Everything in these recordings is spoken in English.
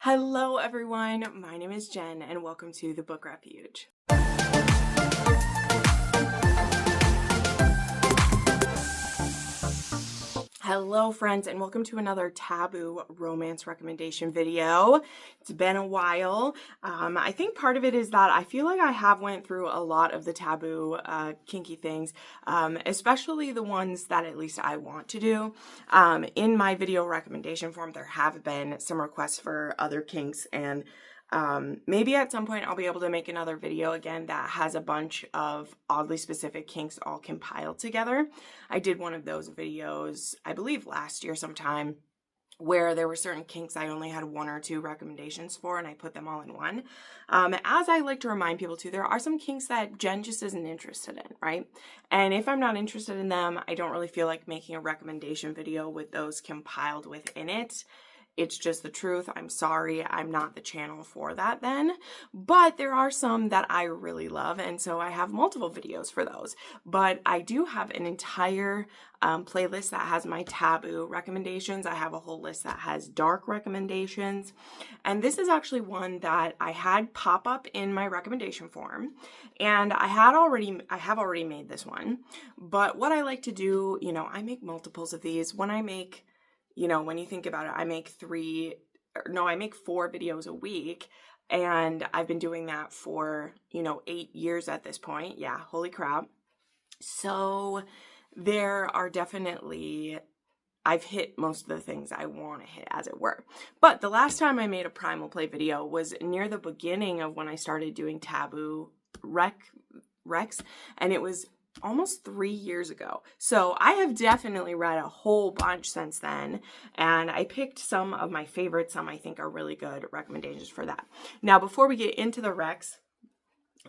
Hello everyone, my name is Jen and welcome to the Book Refuge. Hello friends and welcome to another Taboo romance recommendation video. It's been a while. I think part of it is that I feel like I have went through a lot of the taboo kinky things, especially the ones that at least I want to do. In my video recommendation form there have been some requests for other kinks, and maybe at some point I'll be able to make another video again that has a bunch of oddly specific kinks all compiled together. I did one of those videos, I believe last year sometime, where there were certain kinks I only had one or two recommendations for and I put them all in one. As I like to remind people too, there are some kinks that Jen just isn't interested in, right? And if I'm not interested in them, I don't really feel like making a recommendation video with those compiled within it. It's just the truth. I'm sorry, I'm not the channel for that then. But there are some that I really love, and so I have multiple videos for those. But I do have an entire playlist that has my taboo recommendations. I have a whole list that has dark recommendations. And this is actually one that I had pop up in my recommendation form. And I have already made this one. But what I like to do, I make multiples of these. When I make, when you think about it, I make 4 videos a week, and I've been doing that for, 8 years at this point. Yeah, holy crap. So there are definitely, I've hit most of the things I want to hit, as it were. But the last time I made a Primal Play video was near the beginning of when I started doing Taboo Recs, and it was almost 3 years ago. So I have definitely read a whole bunch since then, and I picked some of my favorites, some I think are really good recommendations for that. Now, before we get into the recs,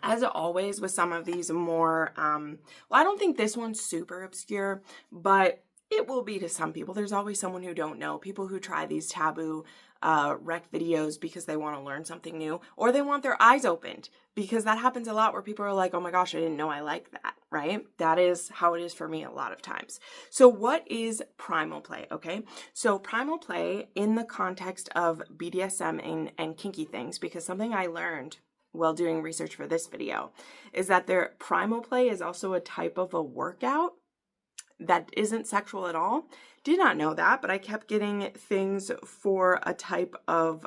as always with some of these more, well, I don't think this one's super obscure, but it will be to some people. There's always someone who don't know, people who try these taboo rec videos because they want to learn something new, or they want their eyes opened, because that happens a lot where people are like, oh my gosh, I didn't know I like that, right? That is how it is for me a lot of times. So what is Primal Play, okay? So Primal Play in the context of BDSM and kinky things, because something I learned while doing research for this video is that their Primal Play is also a type of a workout that isn't sexual at all. Did not know that, but I kept getting things for a type of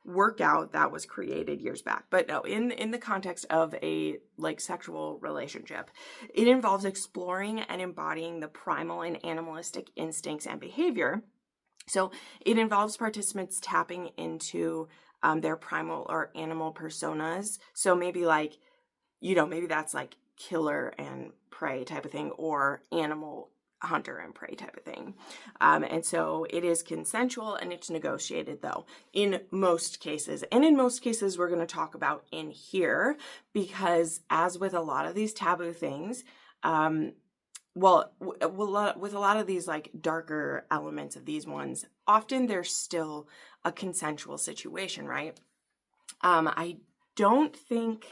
workout that was created years back. But no, in the context of a sexual relationship, it involves exploring and embodying the primal and animalistic instincts and behavior. So it involves participants tapping into their primal or animal personas. So maybe maybe that's like killer and prey type of thing, or animal hunter and prey type of thing. And so it is consensual and it's negotiated though, in most cases. And in most cases we're going to talk about in here, because as with a lot of these taboo things, with a lot of these darker elements of these ones, often there's still a consensual situation, right? I don't think,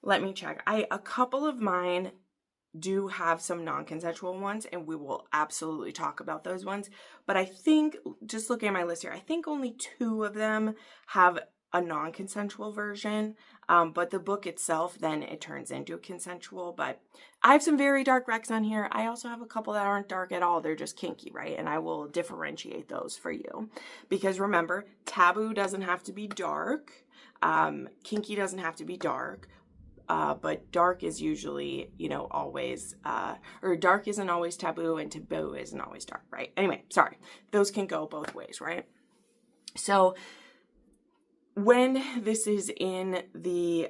let me check. A couple of mine do have some non-consensual ones, and we will absolutely talk about those ones. But I think, just looking at my list here, I think only 2 of them have a non-consensual version. But the book itself, then it turns into a consensual. But I have some very dark recs on here. I also have a couple that aren't dark at all. They're just kinky, right? And I will differentiate those for you. Because remember, taboo doesn't have to be dark. Kinky doesn't have to be dark. But dark is usually, always, or dark isn't always taboo and taboo isn't always dark, right? Anyway, sorry. Those can go both ways, right? So when this is in the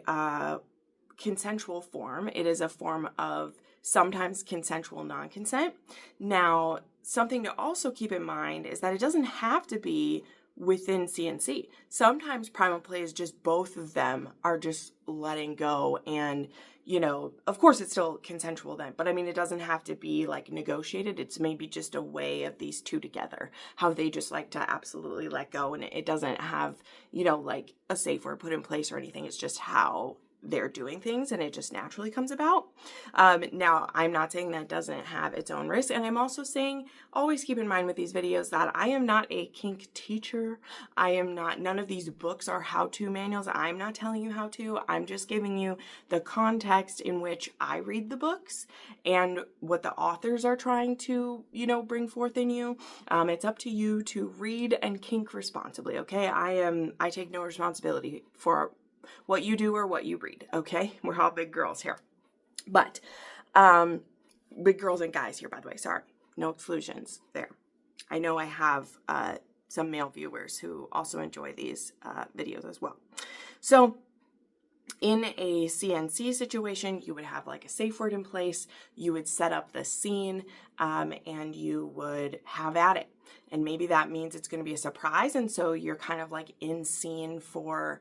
consensual form, it is a form of sometimes consensual non-consent. Now, something to also keep in mind is that it doesn't have to be within CNC. Sometimes Primal Play is just both of them are just letting go, and of course it's still consensual then, but I mean, it doesn't have to be negotiated. It's maybe just a way of these two together, how they just like to absolutely let go, and it doesn't have a safe word put in place or anything. It's just how they're doing things and it just naturally comes about. Now, I'm not saying that doesn't have its own risk. And I'm also saying, always keep in mind with these videos that I am not a kink teacher. None of these books are how-to manuals. I'm not telling you how to. I'm just giving you the context in which I read the books and what the authors are trying to, bring forth in you. It's up to you to read and kink responsibly, okay? I take no responsibility for what you do or what you read, okay? We're all big girls here. But, big girls and guys here, by the way, sorry. No exclusions there. I know I have some male viewers who also enjoy these videos as well. So, in a CNC situation, you would have like a safe word in place, you would set up the scene, and you would have at it. And maybe that means it's going to be a surprise, and so you're kind of like in scene for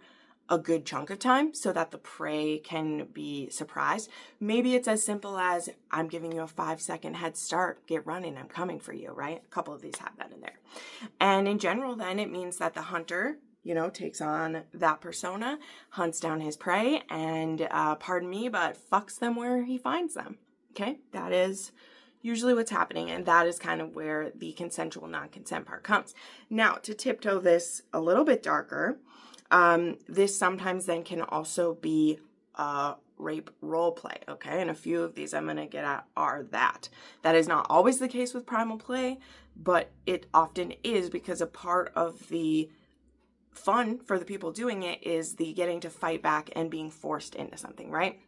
a good chunk of time so that the prey can be surprised. Maybe it's as simple as, I'm giving you a 5-second head start, get running, I'm coming for you, right? A couple of these have that in there. And in general, then it means that the hunter, takes on that persona, hunts down his prey, and, pardon me, but fucks them where he finds them. Okay? That is usually what's happening, and that is kind of where the consensual non-consent part comes. Now, to tiptoe this a little bit darker, this sometimes then can also be a rape role play, okay? And a few of these I'm going to get at are that. That is not always the case with primal play, but it often is, because a part of the fun for the people doing it is the getting to fight back and being forced into something, right?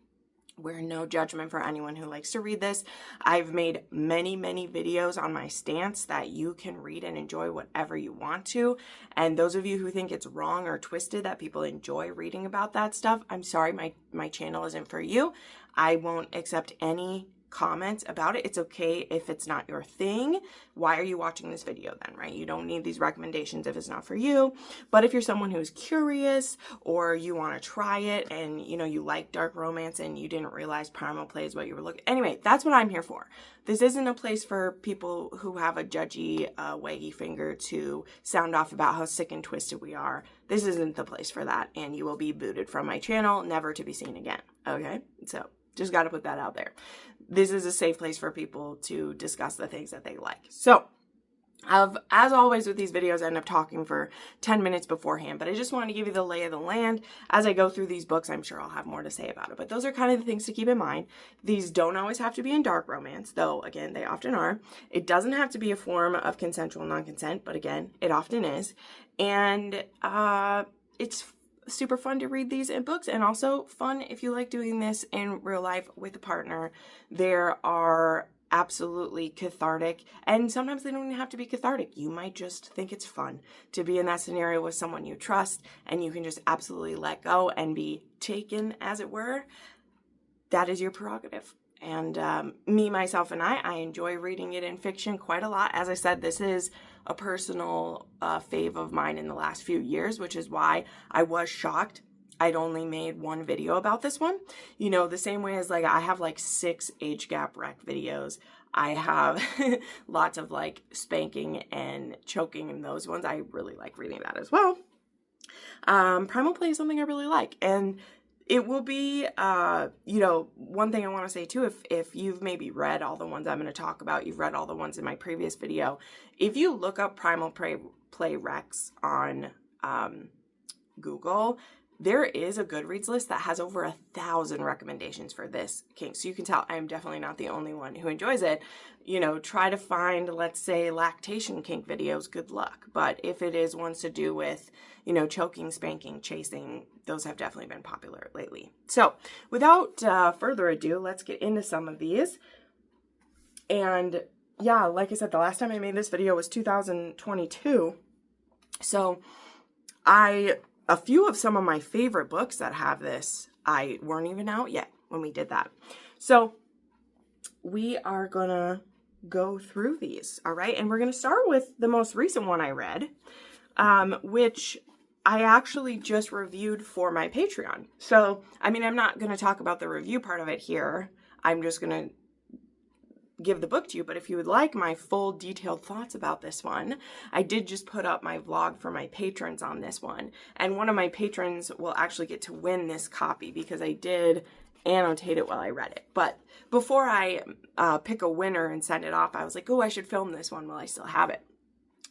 We're no judgment for anyone who likes to read this. I've made many, many videos on my stance that you can read and enjoy whatever you want to. And those of you who think it's wrong or twisted that people enjoy reading about that stuff, I'm sorry, my channel isn't for you. I won't accept any comments about it. It's okay if it's not your thing. Why are you watching this video then, right? You don't need these recommendations if it's not for you. But if you're someone who's curious or you want to try it and you like dark romance and you didn't realize primal play is what you were looking. Anyway, that's what I'm here for. This isn't a place for people who have a judgy, waggy finger to sound off about how sick and twisted we are. This isn't the place for that, and you will be booted from my channel, never to be seen again. Okay? So just got to put that out there. This is a safe place for people to discuss the things that they like. So, as always with these videos, I end up talking for 10 minutes beforehand, but I just wanted to give you the lay of the land. As I go through these books, I'm sure I'll have more to say about it, but those are kind of the things to keep in mind. These don't always have to be in dark romance, though, again, they often are. It doesn't have to be a form of consensual non-consent, but again, it often is. And it's super fun to read these in books, and also fun if you like doing this in real life with a partner. There are absolutely cathartic, and sometimes they don't even have to be cathartic. You might just think it's fun to be in that scenario with someone you trust, and you can just absolutely let go and be taken, as it were. That is your prerogative. And me, myself, and I enjoy reading it in fiction quite a lot. As I said, this is a personal fave of mine in the last few years, which is why I was shocked I'd only made one video about this one. The same way as I have 6 age gap rec videos. I have lots of spanking and choking in those ones. I really like reading that as well. Primal play is something I really like, and it will be, one thing I want to say too, if you've maybe read all the ones I'm going to talk about, you've read all the ones in my previous video, if you look up primal play recs on Google, there is a Goodreads list that has over 1,000 recommendations for this kink. So you can tell I'm definitely not the only one who enjoys it. Try to find, let's say, lactation kink videos, good luck. But if it is ones to do with, choking, spanking, chasing, those have definitely been popular lately. So without further ado, let's get into some of these. And yeah, like I said, the last time I made this video was 2022. So a few of some of my favorite books that have this, I weren't even out yet when we did that. So we are gonna go through these, all right? And we're gonna start with the most recent one I read, which I actually just reviewed for my Patreon. So, I'm not gonna talk about the review part of it here. I'm just gonna give the book to you, but if you would like my full detailed thoughts about this one, I did just put up my vlog for my patrons on this one, and one of my patrons will actually get to win this copy because I did annotate it while I read it. But before I pick a winner and send it off, I was like, oh, I should film this one while I still have it.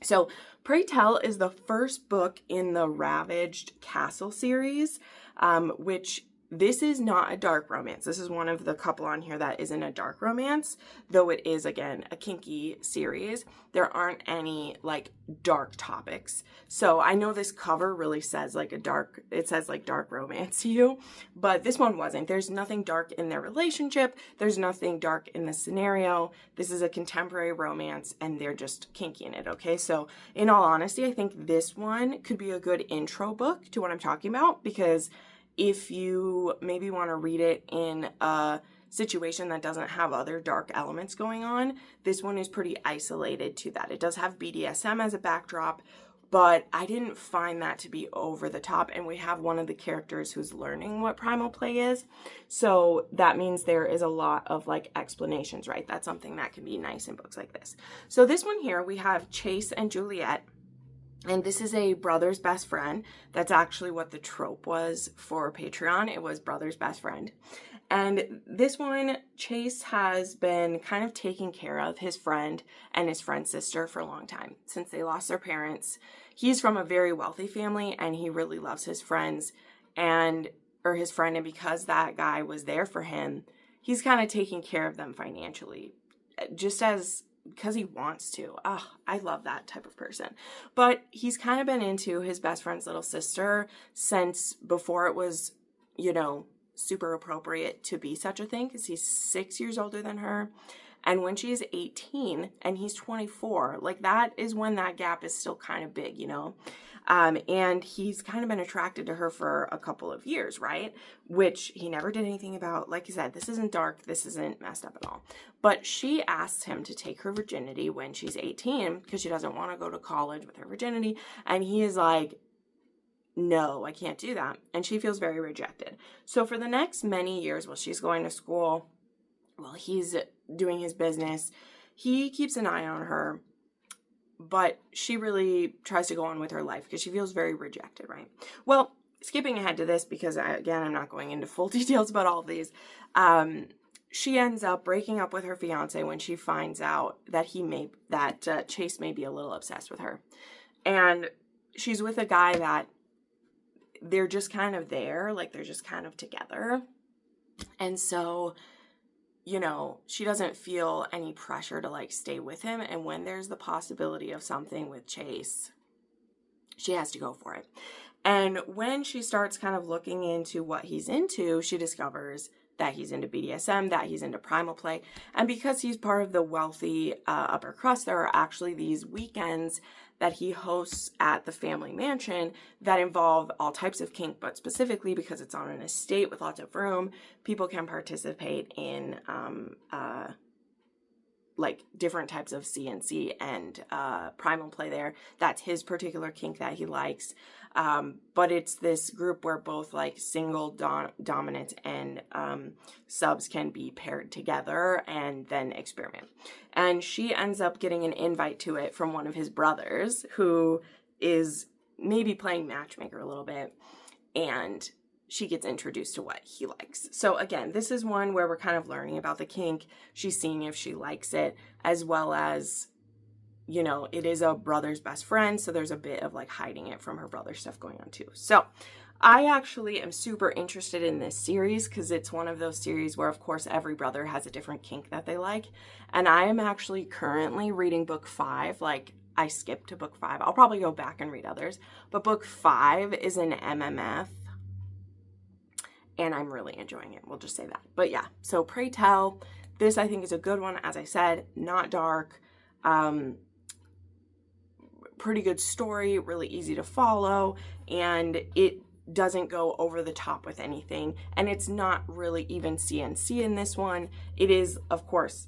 So Pray Tell is the first book in the Ravaged Castle series, which this is not a dark romance. This is one of the couple on here that isn't a dark romance, though it is, again, a kinky series. There aren't any, like, dark topics. So I know this cover really says, like, it says, like, dark romance to you, but this one wasn't. There's nothing dark in their relationship. There's nothing dark in the scenario. This is a contemporary romance, and they're just kinky in it, okay? So in all honesty, I think this one could be a good intro book to what I'm talking about, because if you maybe want to read it in a situation that doesn't have other dark elements going on, this one is pretty isolated to that. It does have BDSM as a backdrop, but I didn't find that to be over the top, and we have one of the characters who's learning what primal play is, so that means there is a lot of, like, explanations, right? That's something that can be nice in books like this. So this one here, we have Chase and Juliet. And this is a brother's best friend. That's actually what the trope was for Patreon. It was brother's best friend. And this one, Chase has been kind of taking care of his friend and his friend's sister for a long time, since they lost their parents. He's from a very wealthy family, and he really loves his friends and because that guy was there for him, he's kind of taking care of them financially, because he wants to. Oh, I love that type of person. But he's kind of been into his best friend's little sister since before it was, you know, super appropriate to be such a thing, because he's 6 years older than her. And when she is 18 and he's 24, like, that is when that gap is still kind of big, you know? And he's kind of been attracted to her for a couple of years, right? Which he never did anything about. Like I said, this isn't dark. This isn't messed up at all. But she asks him to take her virginity when she's 18 because she doesn't want to go to college with her virginity. And he is like, no, I can't do that. And she feels very rejected. So for the next many years while she's going to school, while he's doing his business, he keeps an eye on her. But she really tries to go on with her life because she feels very rejected, right? Well, skipping ahead to this because, again, I'm not going into full details about all of these. She ends up breaking up with her fiance when she finds out that Chase may be a little obsessed with her. And she's with a guy that they're just kind of there, like they're just kind of together. And so, you know, she doesn't feel any pressure to, like, stay with him. And when there's the possibility of something with Chase, she has to go for it. And when she starts kind of looking into what he's into, she discovers that he's into BDSM, that he's into primal play. And because he's part of the wealthy upper crust, there are actually these weekends that he hosts at the family mansion that involve all types of kink, but specifically because it's on an estate with lots of room, people can participate in like different types of CNC and primal play there. That's his particular kink that he likes. But it's this group where both, like, single dominant and subs can be paired together and then experiment. And she ends up getting an invite to it from one of his brothers, who is maybe playing matchmaker a little bit, and she gets introduced to what he likes. So again, this is one where we're kind of learning about the kink. She's seeing if she likes it, as well as, you know, it is a brother's best friend, so there's a bit of, like, hiding it from her brother stuff going on too. So I actually am super interested in this series because it's one of those series where, of course, every brother has a different kink that they like. And I am actually currently reading book 5. Like, I skipped to book 5. I'll probably go back and read others. But book 5 is an MMF. And I'm really enjoying it. We'll just say that. But yeah, so Pray Tell. This, I think, is a good one. As I said, not dark. Pretty good story. Really easy to follow. And it doesn't go over the top with anything. And it's not really even CNC in this one. It is, of course,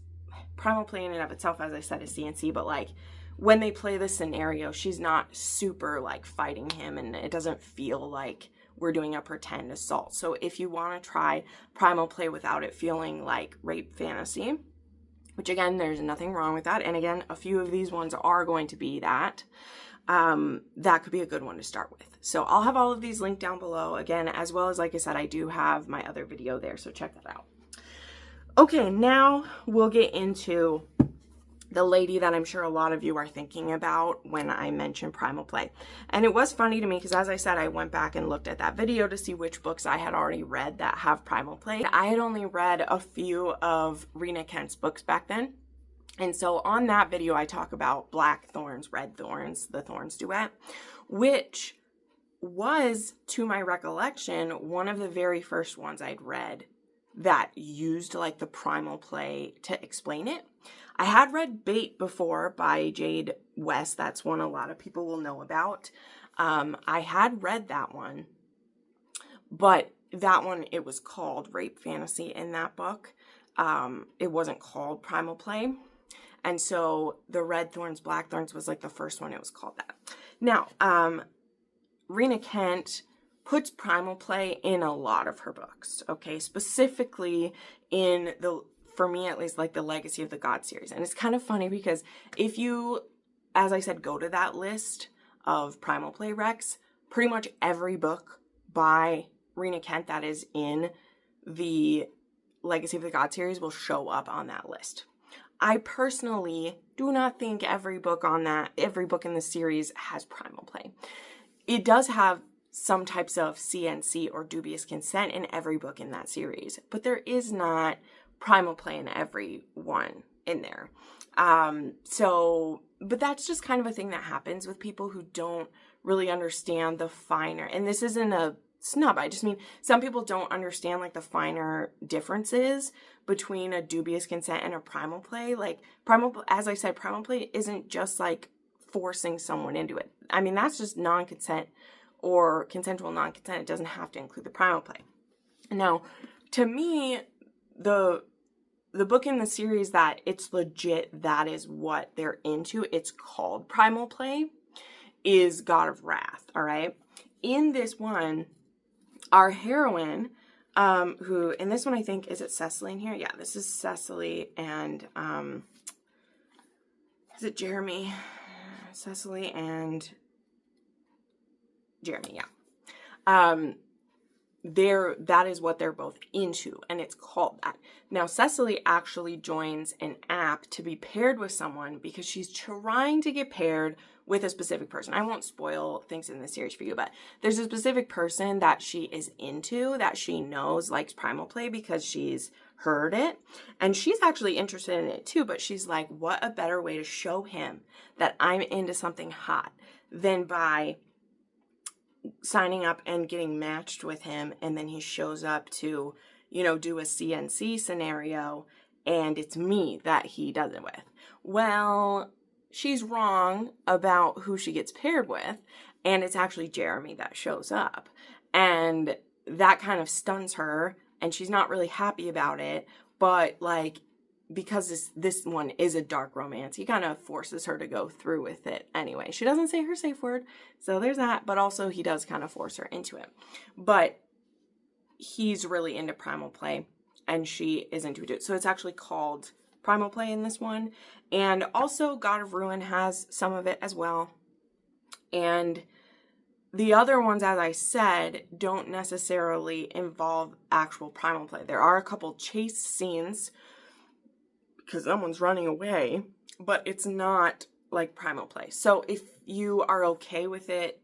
primal play in and of itself, as I said, is CNC. But, like, when they play the scenario, she's not super, like, fighting him. And it doesn't feel like we're doing a pretend assault. So if you want to try primal play without it feeling like rape fantasy, which again, there's nothing wrong with that. And again, a few of these ones are going to be that. That could be a good one to start with. So I'll have all of these linked down below again, as well as, like I said, I do have my other video there, so check that out. Okay, now we'll get into the lady that I'm sure a lot of you are thinking about when I mention Primal Play. And it was funny to me because, as I said, I went back and looked at that video to see which books I had already read that have Primal Play. I had only read a few of Rina Kent's books back then. And so on that video, I talk about Black Thorns, Red Thorns, the Thorns duet, which was, to my recollection, one of the very first ones I'd read that used like the Primal Play to explain it. I had read Bait before by Jade West. That's one a lot of people will know about. I had read that one, but that one, it was called Rape Fantasy in that book. It wasn't called Primal Play. And so the Red Thorns, Black Thorns was like the first one it was called that. Now, Rina Kent puts Primal Play in a lot of her books, okay? Specifically in the, for me at least, like the Legacy of the God series. And it's kind of funny because if you, as I said, go to that list of Primal Play recs, pretty much every book by Rina Kent that is in the Legacy of the God series will show up on that list. I personally do not think every book on that, every book in the series has Primal Play. It does have some types of CNC or dubious consent in every book in that series, but there is not Primal Play in every one in there. But that's just kind of a thing that happens with people who don't really understand the finer, and this isn't a snub, I just mean some people don't understand like the finer differences between a dubious consent and a Primal Play. Like as I said, Primal Play isn't just like forcing someone into it. I mean, that's just non-consent or consensual non-consent. It doesn't have to include the Primal Play. Now, to me, the book in the series that it's legit, that is what they're into, it's called Primal Play, is God of Wrath, all right? In this one, our heroine, who, in this one I think, is it Cecily in here? Yeah, this is Cecily and, is it Jeremy? Cecily and Jeremy, yeah. That is what they're both into, and it's called that. Now, Cecily actually joins an app to be paired with someone because she's trying to get paired with a specific person. I won't spoil things in this series for you, but there's a specific person that she is into, that she knows likes Primal Play because she's heard it, and she's actually interested in it too, but she's like, what a better way to show him that I'm into something hot than by signing up and getting matched with him, and then he shows up to, you know, do a CNC scenario, and it's me that he does it with. Well, she's wrong about who she gets paired with, and it's actually Jeremy that shows up, and that kind of stuns her, and she's not really happy about it, but like, because this one is a dark romance, he kind of forces her to go through with it anyway. She doesn't say her safe word, so there's that, but also he does kind of force her into it. But he's really into Primal Play, and she is into it. So it's actually called Primal Play in this one. And also God of Ruin has some of it as well. And the other ones, as I said, don't necessarily involve actual Primal Play. There are a couple chase scenes because someone's running away, but it's not like Primal Play. So if you are okay with it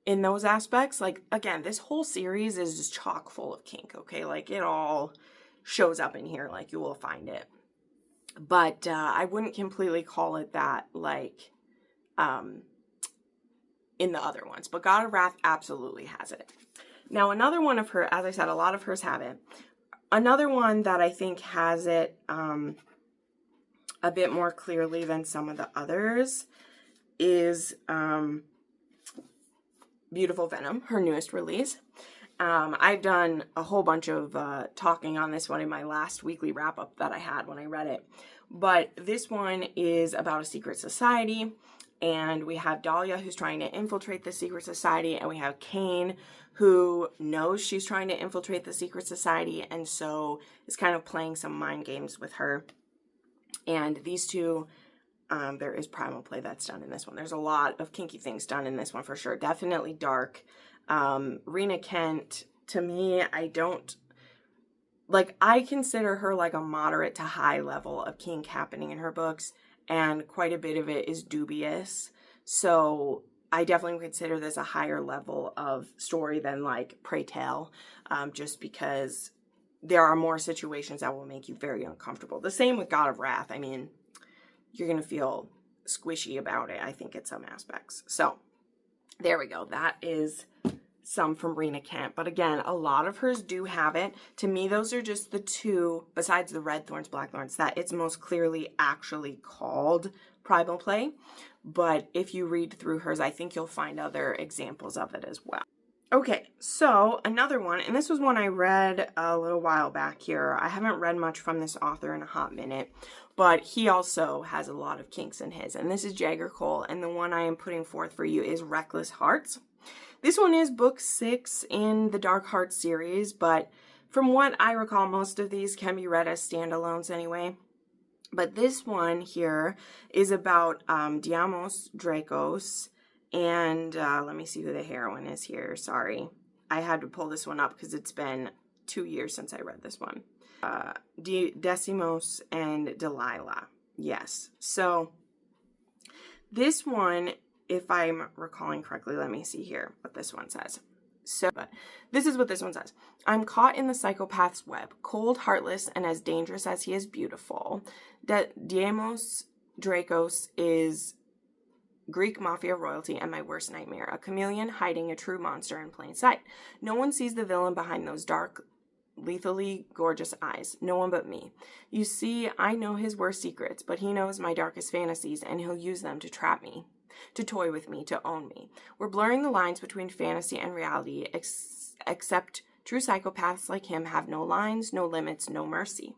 in those aspects, like, again, this whole series is just chock full of kink, okay? Like, it all shows up in here, like, you will find it. But I wouldn't completely call it that, like, in the other ones. But God of Wrath absolutely has it. Now, another one of her, as I said, a lot of hers have it. Another one that I think has it a bit more clearly than some of the others is Beautiful Venom, her newest release. I've done a whole bunch of talking on this one in my last weekly wrap-up that I had when I read it. But this one is about a secret society, and we have Dahlia who's trying to infiltrate the secret society, and we have Kane who knows she's trying to infiltrate the secret society, and so is kind of playing some mind games with her. And these two, there is primal play that's done in this one. There's a lot of kinky things done in this one for sure. Definitely dark. Rina Kent, to me, I consider her like a moderate to high level of kink happening in her books, and quite a bit of it is dubious. So I definitely consider this a higher level of story than like Pray Tell, just because there are more situations that will make you very uncomfortable. The same with God of Wrath. I mean, you're going to feel squishy about it, I think, in some aspects. So there we go. That is some from Rina Kent. But again, a lot of hers do have it. To me, those are just the two, besides the Red Thorns, Black Thorns, that it's most clearly actually called primal play. But if you read through hers, I think you'll find other examples of it as well. Okay, so another one, and this was one I read a little while back here. I haven't read much from this author in a hot minute, but he also has a lot of kinks in his. And this is Jagger Cole, and the one I am putting forth for you is Reckless Hearts. This one is book 6 in the Dark Heart series, but from what I recall, most of these can be read as standalones anyway. But this one here is about Diamos Dracos, and let me see who the heroine is here. Sorry, I had to pull this one up because it's been 2 years since I read this one. Decimos and Delilah. Yes. So this one, if I'm recalling correctly, let me see here what this one says. But this is what this one says. I'm caught in the psychopath's web, cold, heartless, and as dangerous as he is beautiful. Diamos Dracos is Greek mafia royalty and my worst nightmare, a chameleon hiding a true monster in plain sight. No one sees the villain behind those dark, lethally gorgeous eyes. No one but me. You see, I know his worst secrets, but he knows my darkest fantasies, and he'll use them to trap me, to toy with me, to own me. We're blurring the lines between fantasy and reality, except true psychopaths like him have no lines, no limits, no mercy.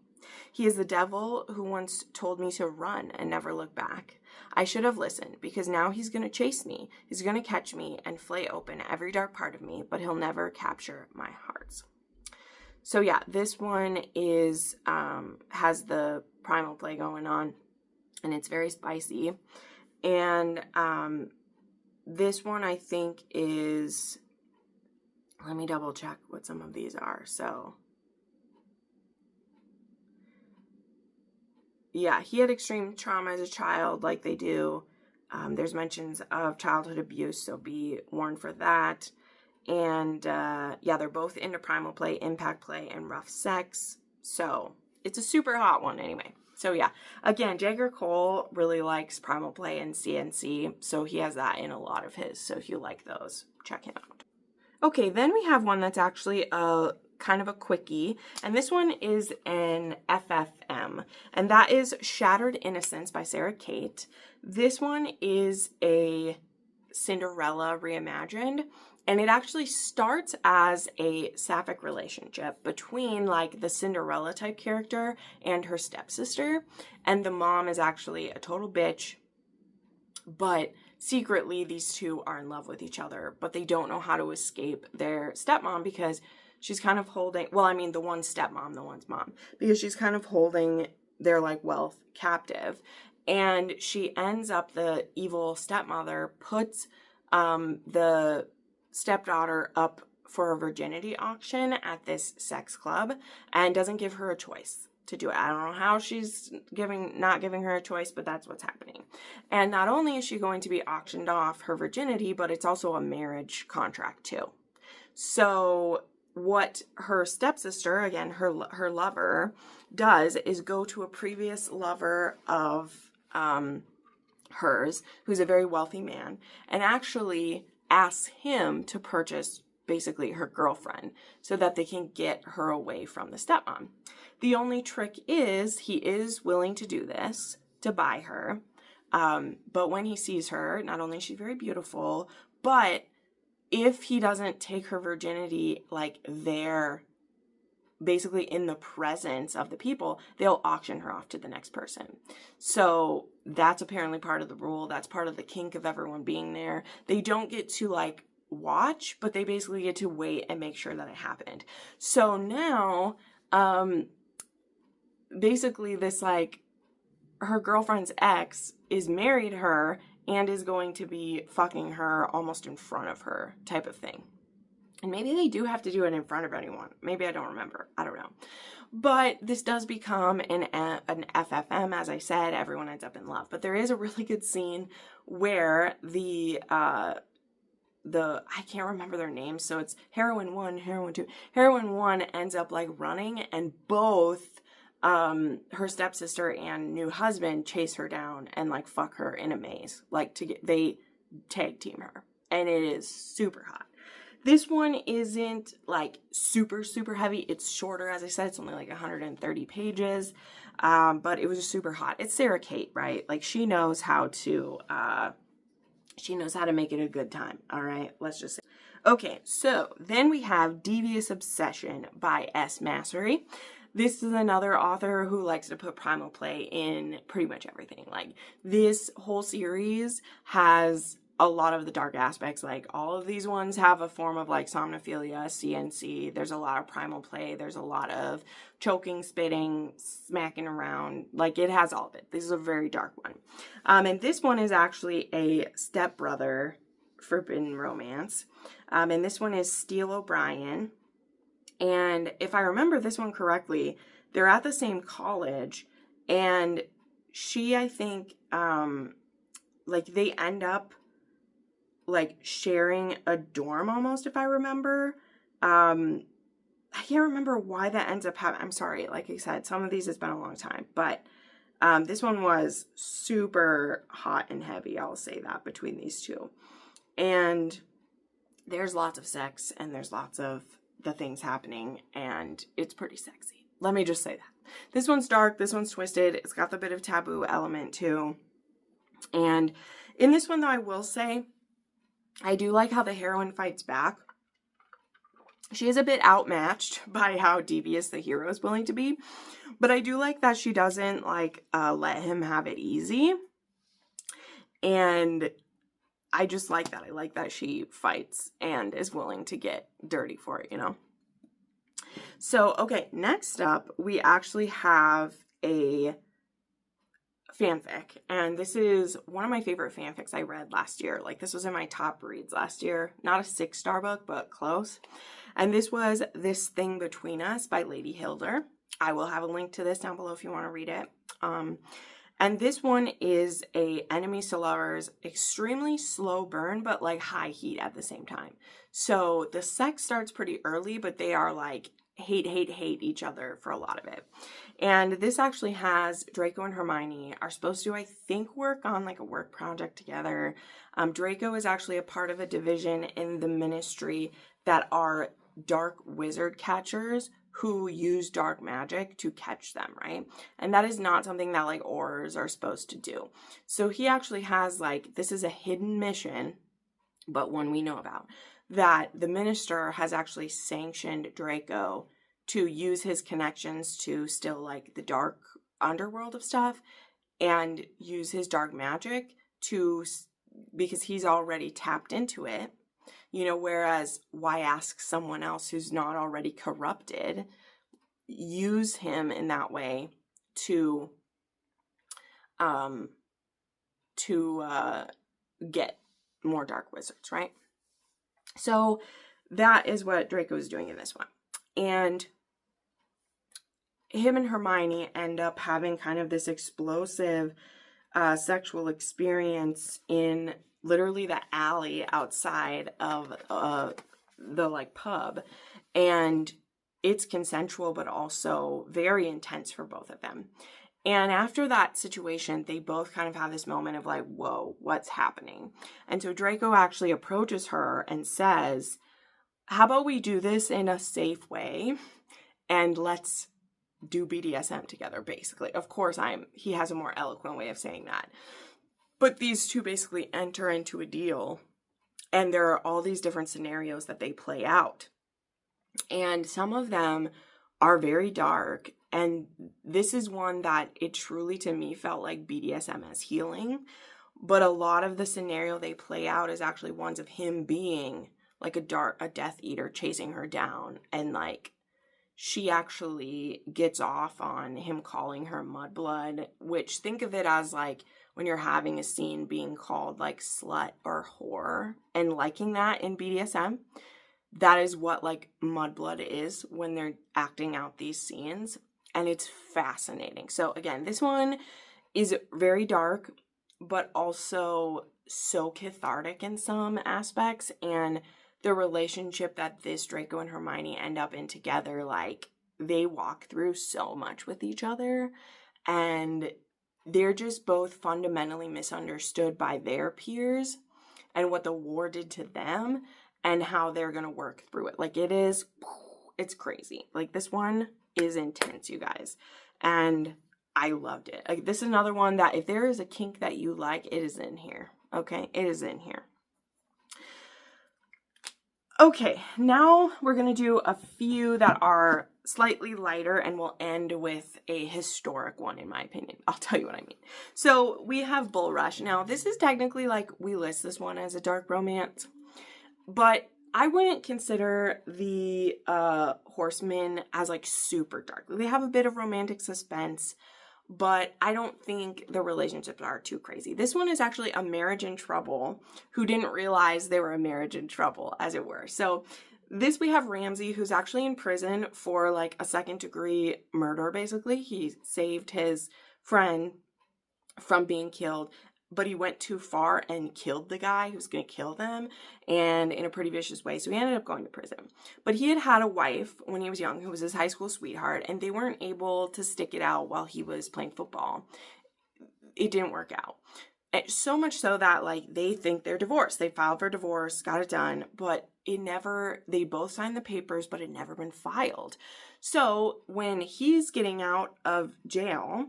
He is the devil who once told me to run and never look back. I should have listened, because now he's going to chase me. He's going to catch me and flay open every dark part of me, but he'll never capture my hearts. So yeah, this one is has the primal play going on, and it's very spicy. And this one I think is, let me double check what some of these are. So yeah, he had extreme trauma as a child, like they do. There's mentions of childhood abuse, so be warned for that. And yeah, they're both into primal play, impact play, and rough sex. So it's a super hot one anyway. So yeah, again, Jagger Cole really likes primal play and CNC, so he has that in a lot of his. So if you like those, check him out. Okay, then we have one that's actually a kind of a quickie, and this one is an FFM, and that is Shattered Innocence by Sarah Kate. This one is a Cinderella reimagined, and it actually starts as a sapphic relationship between like the Cinderella type character and her stepsister, and the mom is actually a total bitch, but secretly these two are in love with each other, but they don't know how to escape their stepmom because she's kind of holding, well, I mean, the one's stepmom, the one's mom, because she's kind of holding their like wealth captive. And she ends up, the evil stepmother puts the stepdaughter up for a virginity auction at this sex club and doesn't give her a choice to do it. I don't know how she's not giving her a choice, but that's what's happening. And not only is she going to be auctioned off her virginity, but it's also a marriage contract too. So what her stepsister, again, her lover, does is go to a previous lover of hers, who's a very wealthy man, and actually asks him to purchase basically her girlfriend so that they can get her away from the stepmom. The only trick is he is willing to do this to buy her, but when he sees her, not only is she very beautiful, but if he doesn't take her virginity like there, basically in the presence of the people, they'll auction her off to the next person. So that's apparently part of the rule. That's part of the kink of everyone being there. They don't get to like watch, but they basically get to wait and make sure that it happened. So now, basically this like her girlfriend's ex is married to her and is going to be fucking her almost in front of her type of thing. And maybe they do have to do it in front of anyone. Maybe I don't remember. I don't know. But this does become an FFM, as I said. Everyone ends up in love. But there is a really good scene where I can't remember their names, so it's heroine 1, heroine 2. Heroine 1 ends up like running, and both her stepsister and new husband chase her down and like fuck her in a maze. Like they tag team her, and it is super hot. This one isn't like super, super heavy. It's shorter, as I said. It's only like 130 pages, but it was just super hot. It's Sarah Kate, right? Like she knows how to make it a good time. All right, let's just say. Okay, so then we have Devious Obsession by S. Massery. This is another author who likes to put primal play in pretty much everything. Like this whole series has a lot of the dark aspects. Like all of these ones have a form of like somnophilia, CNC. There's a lot of primal play. There's a lot of choking, spitting, smacking around. Like it has all of it. This is a very dark one. And this one is actually a stepbrother forbidden romance. And this one is Steele O'Brien. And if I remember this one correctly, they're at the same college, and she, I think, like they end up like sharing a dorm almost, if I remember. I can't remember why that ends up happening. I'm sorry. Like I said, some of these has been a long time, but this one was super hot and heavy. I'll say that between these two. And there's lots of sex and there's lots of the things happening, and it's pretty sexy. Let me just say that. This one's dark. This one's twisted. It's got the bit of taboo element too. And in this one, though, I will say, I do like how the heroine fights back. She is a bit outmatched by how devious the hero is willing to be. But I do like that she doesn't, like, let him have it easy. And I just like that. I like that she fights and is willing to get dirty for it, you know? So, okay, next up, we actually have a fanfic, and this is one of my favorite fanfics I read last year. Like, this was in my top reads last year. Not a 6-star book, but close. And this was This Thing Between Us by Lady Hilder. I will have a link to this down below if you want to read it. And this one is a enemies to lovers, extremely slow burn, but like high heat at the same time. So the sex starts pretty early, but they are like hate each other for a lot of it. And this actually has Draco and Hermione are supposed to, I think, work on like a work project together. Draco is actually a part of a division in the ministry that are dark wizard catchers who use dark magic to catch them, right? And that is not something that like Aurors are supposed to do. So he actually has like, this is a hidden mission, but one we know about, that the minister has actually sanctioned Draco to use his connections to still like the dark underworld of stuff and use his dark magic to, because he's already tapped into it. You know, whereas why ask someone else who's not already corrupted? Use him in that way to get more dark wizards, right? So that is what Draco is doing in this one. And him and Hermione end up having kind of this explosive sexual experience in literally the alley outside of the like pub, and it's consensual but also very intense for both of them. And after that situation, they both kind of have this moment of like, whoa, what's happening? And so Draco actually approaches her and says, how about we do this in a safe way and let's do BDSM together, basically. Of course, he has a more eloquent way of saying that. But these two basically enter into a deal, and there are all these different scenarios that they play out. And some of them are very dark, and this is one that it truly, to me, felt like BDSM as healing. But a lot of the scenario they play out is actually ones of him being like a Death Eater chasing her down, and like she actually gets off on him calling her mudblood, which think of it as like when you're having a scene being called like slut or whore and liking that in BDSM. That is what like mudblood is when they're acting out these scenes. And it's fascinating. So again, this one is very dark, but also so cathartic in some aspects. And the relationship that this Draco and Hermione end up in together, like they walk through so much with each other, and they're just both fundamentally misunderstood by their peers and what the war did to them and how they're going to work through it. Like it's crazy. Like this one is intense, you guys. And I loved it. Like, this is another one that if there is a kink that you like, it is in here. Okay, it is in here. Okay, now we're going to do a few that are slightly lighter, and we'll end with a historic one, in my opinion. I'll tell you what I mean. So we have Bull Rush. Now, this is technically like, we list this one as a dark romance, but I wouldn't consider the Horsemen as like super dark. They have a bit of romantic suspense, but I don't think the relationships are too crazy. This one is actually a marriage in trouble who didn't realize they were a marriage in trouble, as it were. So this, we have Ramsey, who's actually in prison for like a second-degree murder, basically. He saved his friend from being killed, but he went too far and killed the guy who was going to kill them, and in a pretty vicious way. So he ended up going to prison. But he had a wife when he was young who was his high school sweetheart, and they weren't able to stick it out while he was playing football. It didn't work out. And so much so that like they think they're divorced. They filed for divorce, got it done, but they both signed the papers, but it never been filed. So when he's getting out of jail,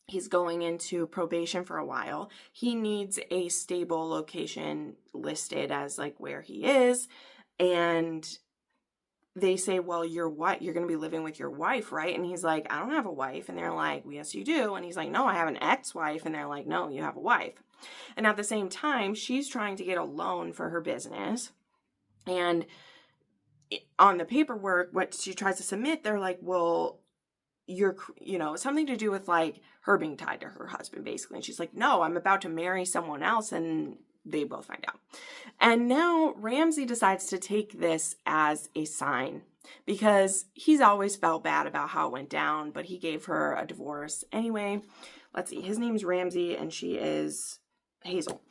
he's going into probation for a while. He needs a stable location listed as like where he is. And they say, well, you're going to be living with your wife, right? And he's like, I don't have a wife. And they're like, well, yes, you do. And he's like, no, I have an ex-wife. And they're like, no, you have a wife. And at the same time, she's trying to get a loan for her business. And on the paperwork, what she tries to submit, they're like, well, you're, something to do with like her being tied to her husband, basically. And she's like, no, I'm about to marry someone else. And they both find out. And now Ramsey decides to take this as a sign, because he's always felt bad about how it went down, but he gave her a divorce. Anyway, let's see. His name's Ramsey and she is Hazel.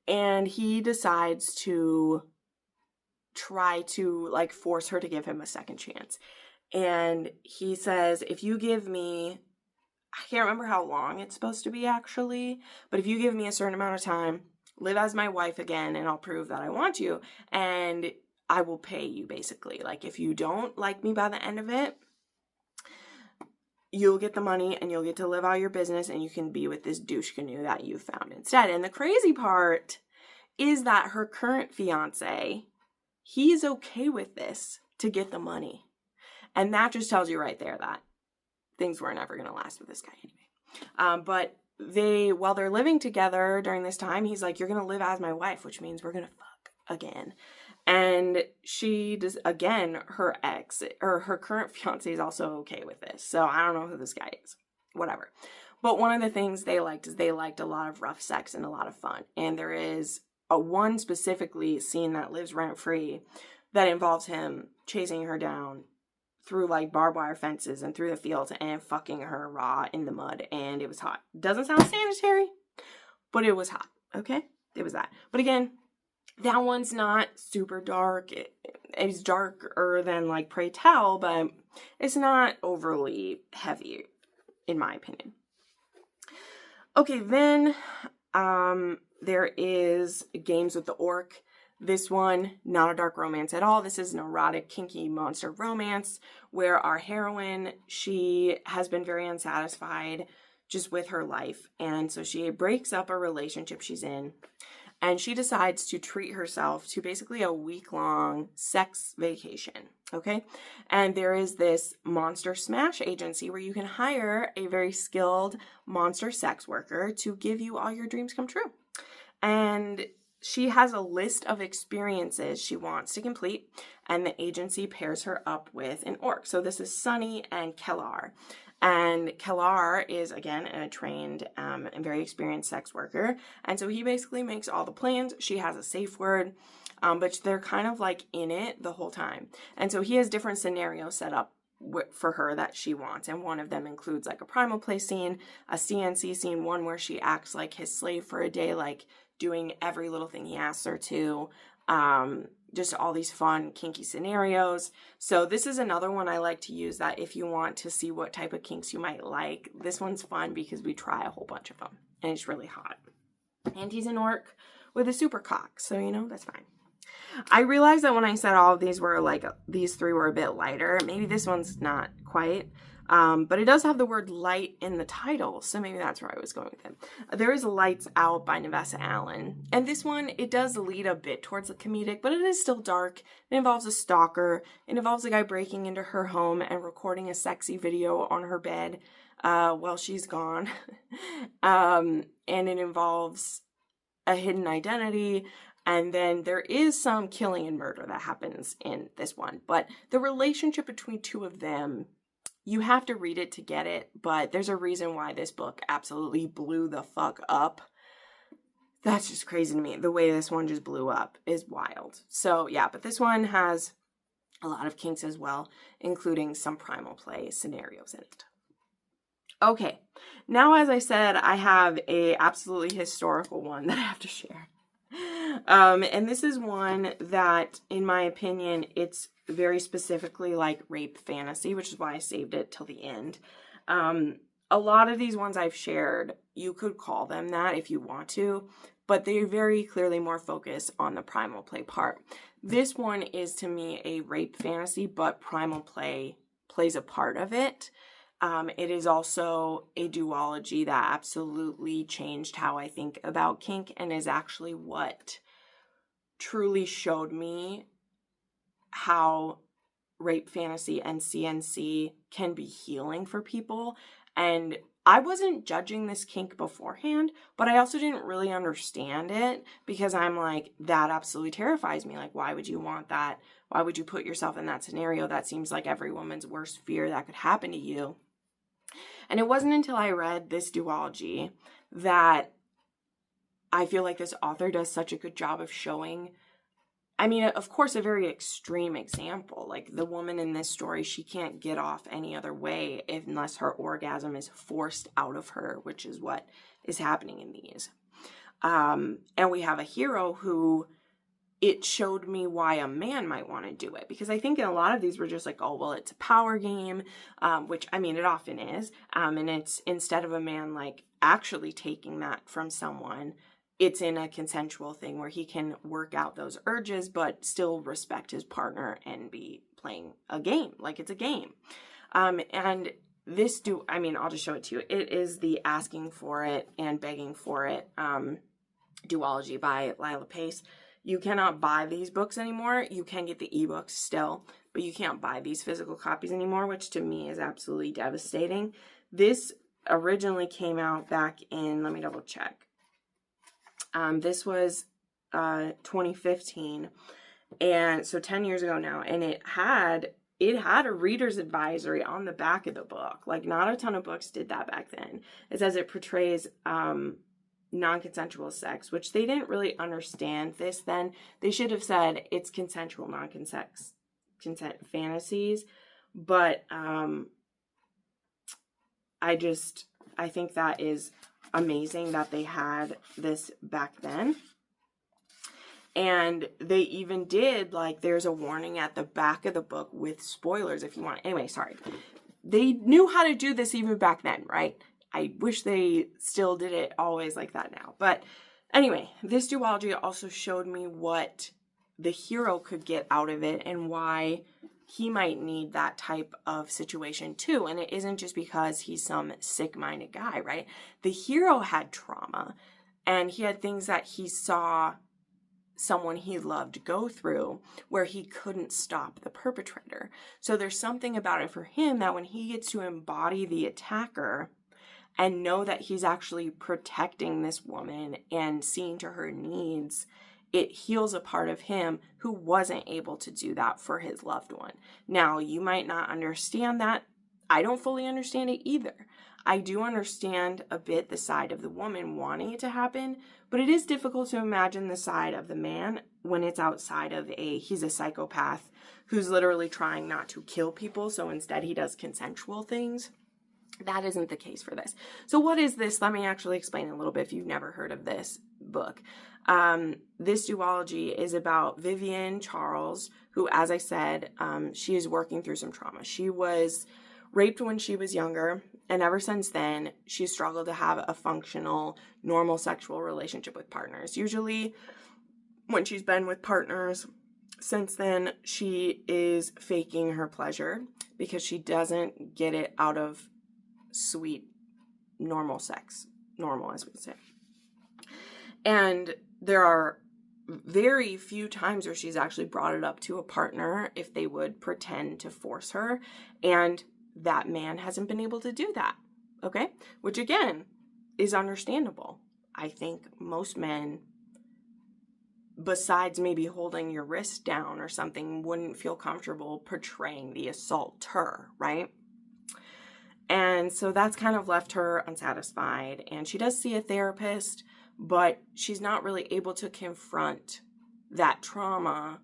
And he decides to try to like force her to give him a second chance. And he says, if you give me, I can't remember how long it's supposed to be actually, but if you give me a certain amount of time, live as my wife again, and I'll prove that I want you, and I will pay you, basically. Like, if you don't like me by the end of it, you'll get the money, and you'll get to live out your business, and you can be with this douche canoe that you found instead. And the crazy part is that her current fiance, he's okay with this to get the money. And that just tells you right there that things were never going to last with this guy anyway. But while they're living together during this time, he's like, you're going to live as my wife, which means we're going to fuck again. And she does, again, her current fiance is also okay with this. So I don't know who this guy is, whatever. But one of the things they liked is they liked a lot of rough sex and a lot of fun. And there is one specifically scene that lives rent free that involves him chasing her down through like barbed wire fences and through the fields and fucking her raw in the mud, and it was hot. Doesn't sound sanitary, but it was hot. Okay, it was that. But again, that one's not super dark. It's darker than like Pray Tell, but it's not overly heavy in my opinion. Okay, then there is Games with the Orc. This one, not a dark romance at all. This is an erotic, kinky monster romance where our heroine, she has been very unsatisfied just with her life. And so she breaks up a relationship she's in, and she decides to treat herself to basically a week-long sex vacation, okay? And there is this monster smash agency where you can hire a very skilled monster sex worker to give you all your dreams come true. And she has a list of experiences she wants to complete, and the agency pairs her up with an orc. So this is Sunny and Kellar. And Kellar is, again, a trained and very experienced sex worker. And so he basically makes all the plans. She has a safe word, but they're kind of like in it the whole time. And so he has different scenarios set up for her that she wants. And one of them includes like a primal play scene, a CNC scene, one where she acts like his slave for a day, like doing every little thing he asks her to. Just all these fun, kinky scenarios. So this is another one I like to use, that if you want to see what type of kinks you might like, this one's fun because we try a whole bunch of them. And it's really hot. And he's an orc with a super cock. So, you know, that's fine. I realized that when I said all of these were like, these three were a bit lighter. Maybe this one's not quite. But it does have the word light in the title, so maybe that's where I was going with it. There is Lights Out by Nevessa Allen. And this one, it does lead a bit towards the comedic, but it is still dark. It involves a stalker. It involves a guy breaking into her home and recording a sexy video on her bed while she's gone. And it involves a hidden identity. And then there is some killing and murder that happens in this one. But the relationship between two of them, you have to read it to get it, but there's a reason why this book absolutely blew the fuck up. That's just crazy to me. The way this one just blew up is wild. So yeah, but this one has a lot of kinks as well, including some primal play scenarios in it. Okay, now as I said, I have a absolutely historical one that I have to share. And this is one that, in my opinion, it's very specifically like rape fantasy, which is why I saved it till the end. A lot of these ones I've shared, you could call them that if you want to, but they're very clearly more focused on the primal play part. This one is, to me, a rape fantasy, but primal play plays a part of it. It is also a duology that absolutely changed how I think about kink, and is actually what truly showed me how rape fantasy and CNC can be healing for people. And I wasn't judging this kink beforehand, but I also didn't really understand it, because I'm like, that absolutely terrifies me. Like, why would you want that? Why would you put yourself in that scenario? That seems like every woman's worst fear that could happen to you. And it wasn't until I read this duology that I feel like this author does such a good job of showing, I mean, of course, a very extreme example. Like, the woman in this story, she can't get off any other way unless her orgasm is forced out of her, which is what is happening in these. And we have a hero who, it showed me why a man might want to do it. Because I think in a lot of these we're just like, oh, well, it's a power game, which, I mean, it often is. And it's, instead of a man like actually taking that from someone, it's in a consensual thing where he can work out those urges, but still respect his partner and be playing a game. Like, it's a game. And this I'll just show it to you. It is the Asking for It and Begging for It duology by Lila Pace. You cannot buy these books anymore. You can get the ebooks still, but you can't buy these physical copies anymore, which to me is absolutely devastating. This originally came out back in, let me double check. This was 2015, and so 10 years ago now, and it had a reader's advisory on the back of the book. Like, not a ton of books did that back then. It says it portrays non-consensual sex, which they didn't really understand this then. They should have said it's consensual consent fantasies, but I think that is amazing that they had this back then. And they even did, like, there's a warning at the back of the book with spoilers if you want. Anyway, sorry. They knew how to do this even back then, right? I wish they still did it always like that now. But anyway, this duology also showed me what the hero could get out of it and why he might need that type of situation too. And it isn't just because he's some sick-minded guy, right? The hero had trauma, and he had things that he saw someone he loved go through where he couldn't stop the perpetrator. So there's something about it for him that when he gets to embody the attacker and know that he's actually protecting this woman and seeing to her needs it heals a part of him who wasn't able to do that for his loved one. Now, you might not understand that. I don't fully understand it either. I do understand a bit the side of the woman wanting it to happen, but it is difficult to imagine the side of the man when it's outside of he's a psychopath who's literally trying not to kill people, so instead he does consensual things. That isn't the case for this. So what is this? Let me actually explain a little bit if you've never heard of this book. This duology is about Vivian Charles, who, as I said, she is working through some trauma. She was raped when she was younger, and ever since then, she's struggled to have a functional, normal sexual relationship with partners. Usually, when she's been with partners since then, she is faking her pleasure because she doesn't get it out of sweet, normal sex. Normal, as we say. And there are very few times where she's actually brought it up to a partner if they would pretend to force her. And that man hasn't been able to do that. Okay? Which again is understandable. I think most men, besides maybe holding your wrist down or something, wouldn't feel comfortable portraying the assaulter, right? And so that's kind of left her unsatisfied. And she does see a therapist, but she's not really able to confront that trauma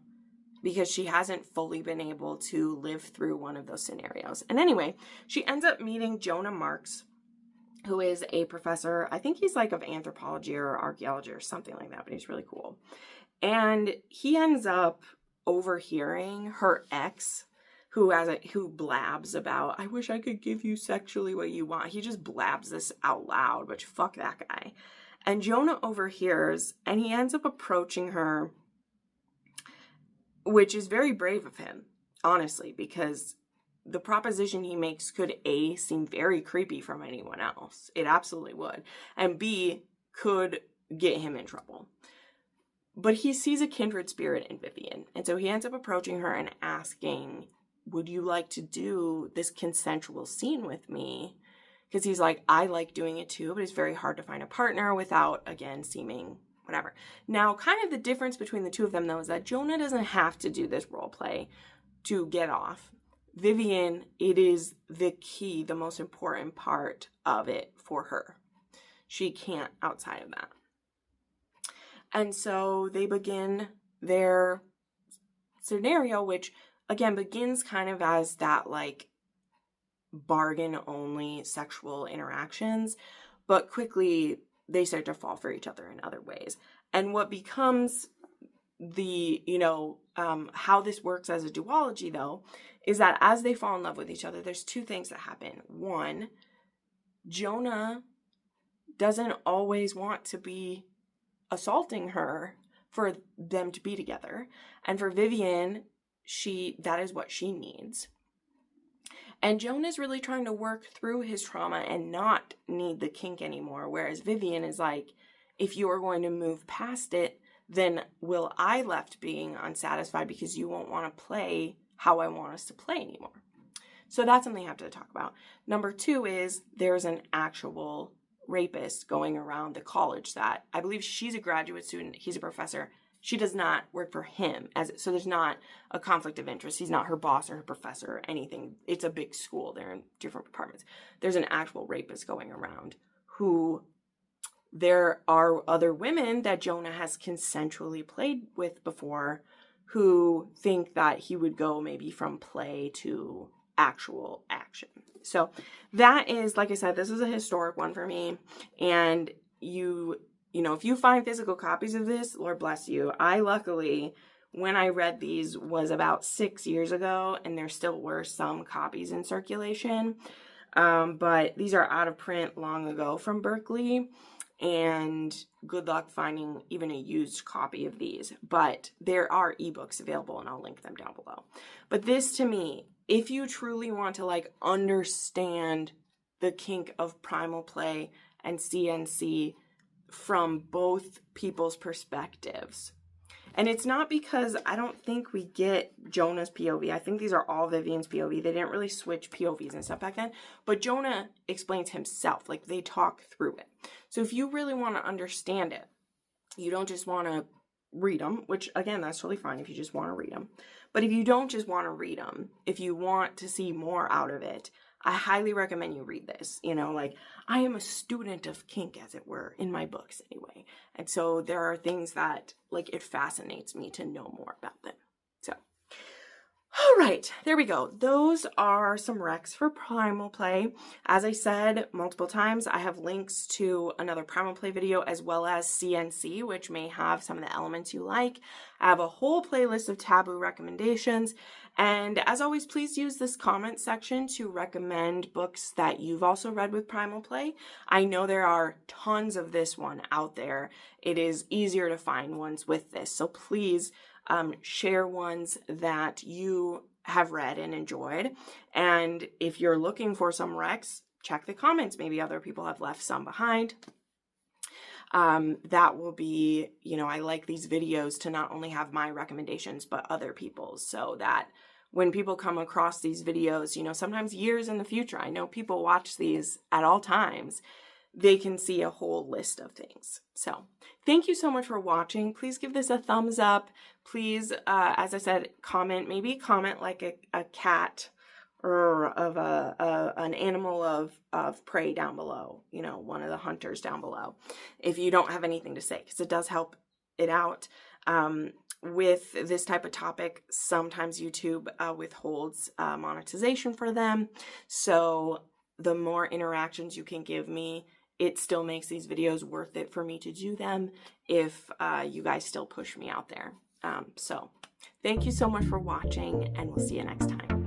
because she hasn't fully been able to live through one of those scenarios. And anyway, she ends up meeting Jonah Marks, who is a professor. I think he's like of anthropology or archaeology or something like that, but he's really cool. And he ends up overhearing her ex, who blabs about, I wish I could give you sexually what you want. He just blabs this out loud, which fuck that guy. And Jonah overhears, and he ends up approaching her, which is very brave of him, honestly, because the proposition he makes could A, seem very creepy from anyone else. It absolutely would. And B, could get him in trouble. But he sees a kindred spirit in Vivian. And so he ends up approaching her and asking, would you like to do this consensual scene with me? Because he's like, I like doing it too, but it's very hard to find a partner without, again, seeming whatever. Now, kind of the difference between the two of them, though, is that Jonah doesn't have to do this role play to get off. Vivian, it is the key, the most important part of it for her. She can't outside of that. And so they begin their scenario, which, again, begins kind of as that, like, bargain-only sexual interactions, but quickly they start to fall for each other in other ways. And what becomes the, how this works as a duology, though, is that as they fall in love with each other, there's two things that happen. One, Jonah doesn't always want to be assaulting her for them to be together. And for Vivian, that is what she needs. And Jonah's really trying to work through his trauma and not need the kink anymore. Whereas Vivian is like, if you are going to move past it, then will I left being unsatisfied because you won't want to play how I want us to play anymore. So that's something I have to talk about. Number two is there's an actual rapist going around the college that I believe she's a graduate student. He's a professor. She does not work for him. So there's not a conflict of interest. He's not her boss or her professor or anything. It's a big school. They're in different departments. There's an actual rapist going around who there are other women that Jonah has consensually played with before who think that he would go maybe from play to actual action. So that is, like I said, this is a historic one for me. And if you find physical copies of this, Lord bless you. I luckily, when I read these, was about 6 years ago, and there still were some copies in circulation. But these are out of print long ago from Berkeley, and good luck finding even a used copy of these. But there are ebooks available, and I'll link them down below. But this, to me, if you truly want to understand the kink of primal play and CNC from both people's perspectives. And it's not because I don't think we get Jonah's POV. I think these are all Vivian's POV. They didn't really switch POVs and stuff back then. But Jonah explains himself. They talk through it. So if you really want to understand it, you don't just want to read them, which again, that's totally fine if you just want to read them. But if you don't just want to read them, if you want to see more out of it, I highly recommend you read this. You know, like, I am a student of kink, as it were, in my books anyway. And so there are things that, like, it fascinates me to know more about them. So, all right, there we go. Those are some recs for Primal Play. As I said multiple times, I have links to another Primal Play video as well as CNC, which may have some of the elements you like. I have a whole playlist of Taboo recommendations. And as always, please use this comment section to recommend books that you've also read with Primal Play. I know there are tons of this one out there. It is easier to find ones with this. So please share ones that you have read and enjoyed. And if you're looking for some recs, check the comments. Maybe other people have left some behind. That will be, you know, I like these videos to not only have my recommendations, but other people's, so that when people come across these videos, you know, sometimes years in the future, I know people watch these at all times, they can see a whole list of things. So thank you so much for watching. Please give this a thumbs up. Please, as I said, comment, maybe comment like a cat or of an animal of prey down below, you know, one of the hunters down below, if you don't have anything to say, because it does help it out. With this type of topic, sometimes YouTube withholds monetization for them. So the more interactions you can give me, it still makes these videos worth it for me to do them if you guys still push me out there. So thank you so much for watching, and we'll see you next time.